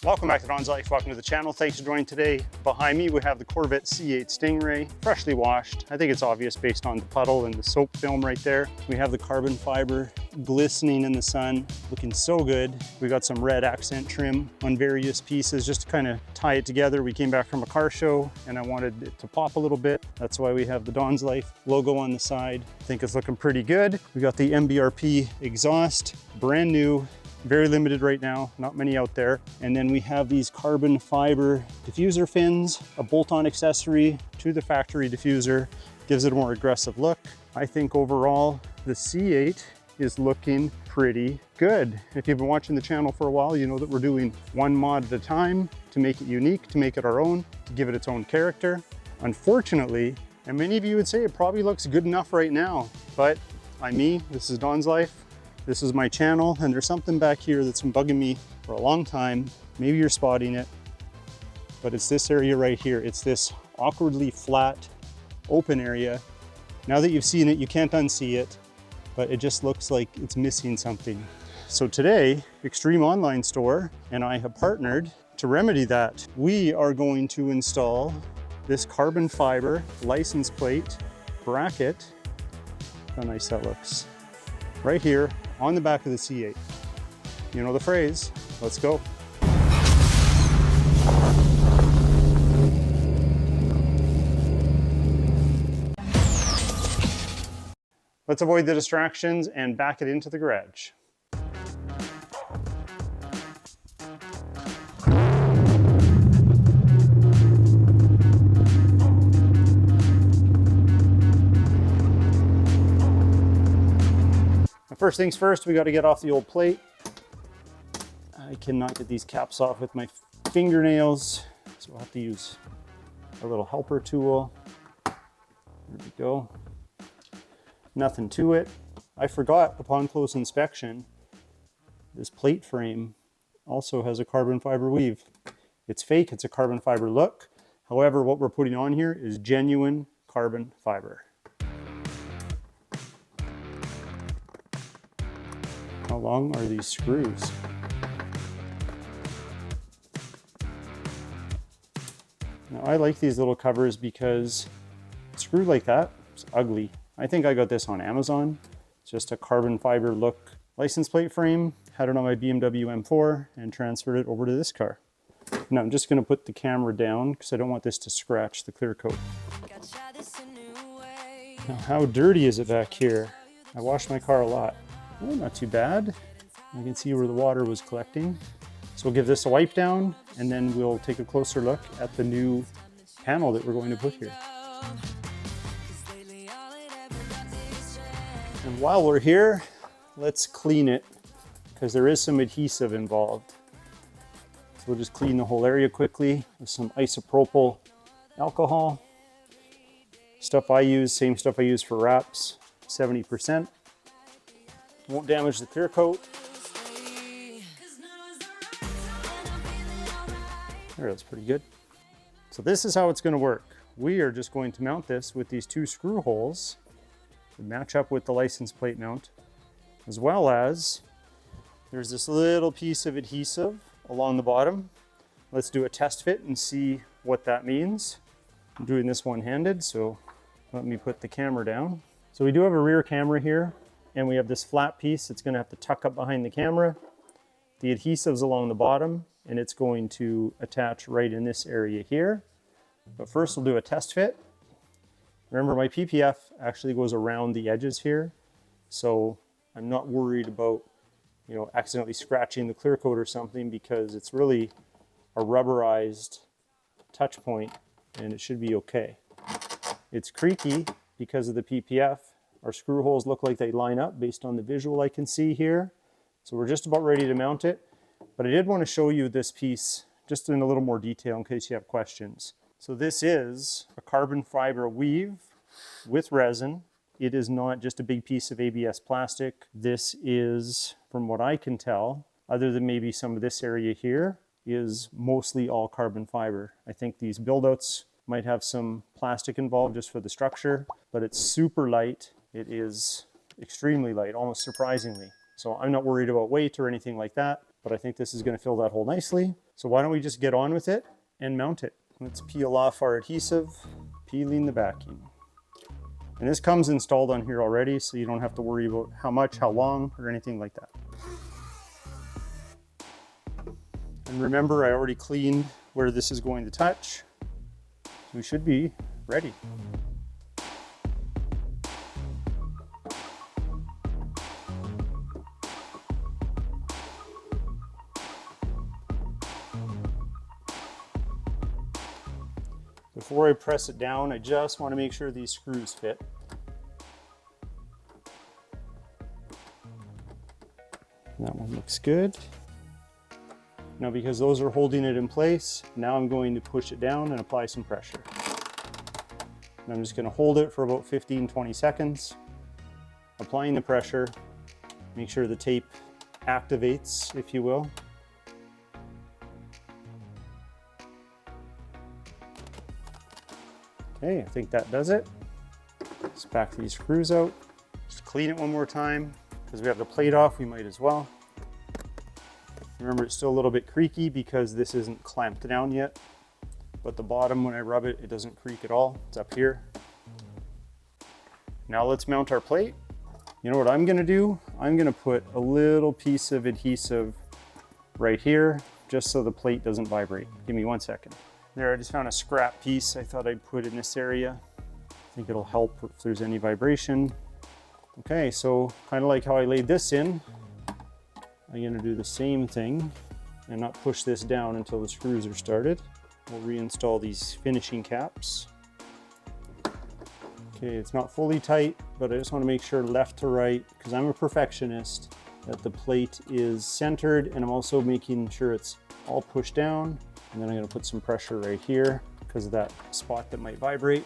Welcome back to Donslife. Welcome to the channel. Thanks for joining today. Behind me, we have the Corvette C8 Stingray, freshly washed. I think it's obvious based on the puddle and the soap film right there. We have the carbon fiber glistening in the sun, looking so good. We got some red accent trim on various pieces just to kind of tie it together. We came back from a car show and I wanted it to pop a little bit. That's why we have the Donslife logo on the side. I think it's looking pretty good. We got the MBRP exhaust, brand new. Very limited right now, not many out there. And then we have these carbon fiber diffuser fins, a bolt-on accessory to the factory diffuser, gives it a more aggressive look. I think overall, the C8 is looking pretty good. If you've been watching the channel for a while, you know that we're doing one mod at a time to make it unique, to make it our own, to give it its own character. Unfortunately, and many of you would say it probably looks good enough right now, but I'm me, this is Donslife. This is my channel, and there's something back here that's been bugging me for a long time. Maybe you're spotting it, but it's this area right here. It's this awkwardly flat, open area. Now that you've seen it, you can't unsee it, but it just looks like it's missing something. So today, Extreme Online Store and I have partnered to remedy that. We are going to install this carbon fiber license plate bracket. How nice that looks. Right here on the back of the C8. You know the phrase, let's go. Let's avoid the distractions and back it into the garage. First things first, we got to get off the old plate. I cannot get these caps off with my fingernails, so I'll have to use a little helper tool. There we go. Nothing to it. I forgot upon close inspection, this plate frame also has a carbon fiber weave. It's fake, it's a carbon fiber look. However, what we're putting on here is genuine carbon fiber. How long are these screws? Now I like these little covers because a screw like that is ugly. I think I got this on Amazon. It's just a carbon fiber look license plate frame. Had it on my BMW M4 and transferred it over to this car. Now I'm just gonna put the camera down because I don't want this to scratch the clear coat. Now how dirty is it back here? I wash my car a lot. Oh, not too bad. I can see where the water was collecting. So we'll give this a wipe down and then we'll take a closer look at the new panel that we're going to put here. And while we're here, let's clean it because there is some adhesive involved. So we'll just clean the whole area quickly with some isopropyl alcohol. Stuff I use, same stuff I use for wraps, 70%. Won't damage the clear coat. There, that's pretty good. So this is how it's going to work. We are just going to mount this with these two screw holes to match up with the license plate mount, as well as there's this little piece of adhesive along the bottom. Let's do a test fit and see what that means. I'm doing this one-handed, so let me put the camera down. So we do have a rear camera here. And we have this flat piece. It's going to have to tuck up behind the camera. The adhesive's along the bottom, and it's going to attach right in this area here. But first we'll do a test fit. Remember, my PPF actually goes around the edges here, so I'm not worried about, you know, accidentally scratching the clear coat or something because it's really a rubberized touch point, and it should be okay. It's creaky because of the PPF. Our screw holes look like they line up based on the visual I can see here. So we're just about ready to mount it. But I did want to show you this piece just in a little more detail in case you have questions. So this is a carbon fiber weave with resin. It is not just a big piece of ABS plastic. This is, from what I can tell, other than maybe some of this area here, is mostly all carbon fiber. I think these build-outs might have some plastic involved just for the structure, but it's super light. It is extremely light, almost surprisingly. So I'm not worried about weight or anything like that, but I think this is going to fill that hole nicely. So why don't we just get on with it and mount it. Let's peel off our adhesive, peeling the backing. And this comes installed on here already, so you don't have to worry about how much, how long, or anything like that. And remember, I already cleaned where this is going to touch. We should be ready. Before I press it down, I just want to make sure these screws fit. That one looks good. Now, because those are holding it in place, now I'm going to push it down and apply some pressure. And I'm just going to hold it for about 15-20 seconds, applying the pressure. Make sure the tape activates, if you will. Okay, I think that does it. Let's back these screws out. Just clean it one more time. Because we have the plate off, we might as well. Remember, it's still a little bit creaky because this isn't clamped down yet. But the bottom, when I rub it, it doesn't creak at all. It's up here. Now let's mount our plate. You know what I'm gonna do? I'm gonna put a little piece of adhesive right here, just so the plate doesn't vibrate. Give me 1 second. There, I just found a scrap piece I thought I'd put in this area. I think it'll help if there's any vibration. Okay, so kind of like how I laid this in, I'm gonna do the same thing and not push this down until the screws are started. We'll reinstall these finishing caps. Okay, it's not fully tight, but I just want to make sure left to right, because I'm a perfectionist, that the plate is centered, and I'm also making sure it's all pushed down. And then I'm gonna put some pressure right here because of that spot that might vibrate.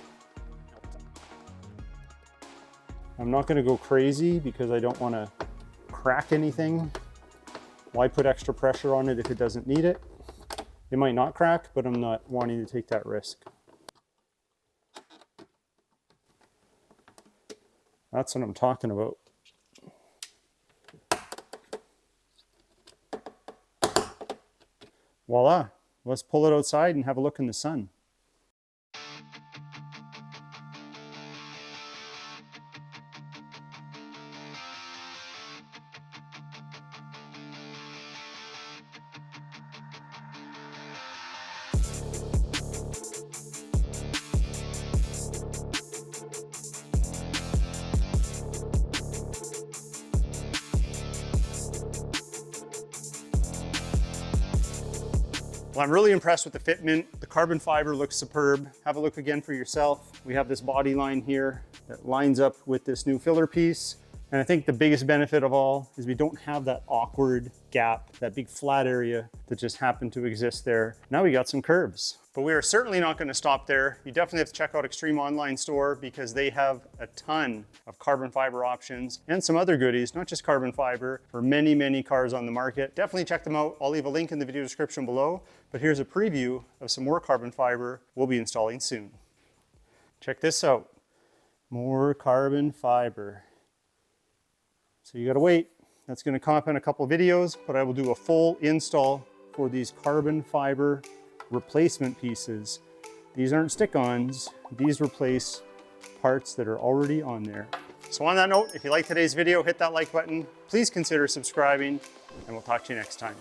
I'm not gonna go crazy because I don't wanna crack anything. Why put extra pressure on it if it doesn't need it? It might not crack, but I'm not wanting to take that risk. That's what I'm talking about. Voila. Let's pull it outside and have a look in the sun. Well, I'm really impressed with the fitment. The carbon fiber looks superb. Have a look again for yourself. We have this body line here that lines up with this new filler piece. And I think the biggest benefit of all is we don't have that awkward gap, that big flat area that just happened to exist there. Now we got some curves. But we are certainly not going to stop there. You definitely have to check out Extreme Online Store because they have a ton of carbon fiber options and some other goodies, not just carbon fiber, for many, many cars on the market. Definitely check them out. I'll leave a link in the video description below. But here's a preview of some more carbon fiber we'll be installing soon. Check this out. More carbon fiber. So you gotta wait. That's gonna come up in a couple of videos, but I will do a full install for these carbon fiber replacement pieces. These aren't stick-ons. These replace parts that are already on there. So on that note, if you like today's video, hit that like button. Please consider subscribing, and we'll talk to you next time.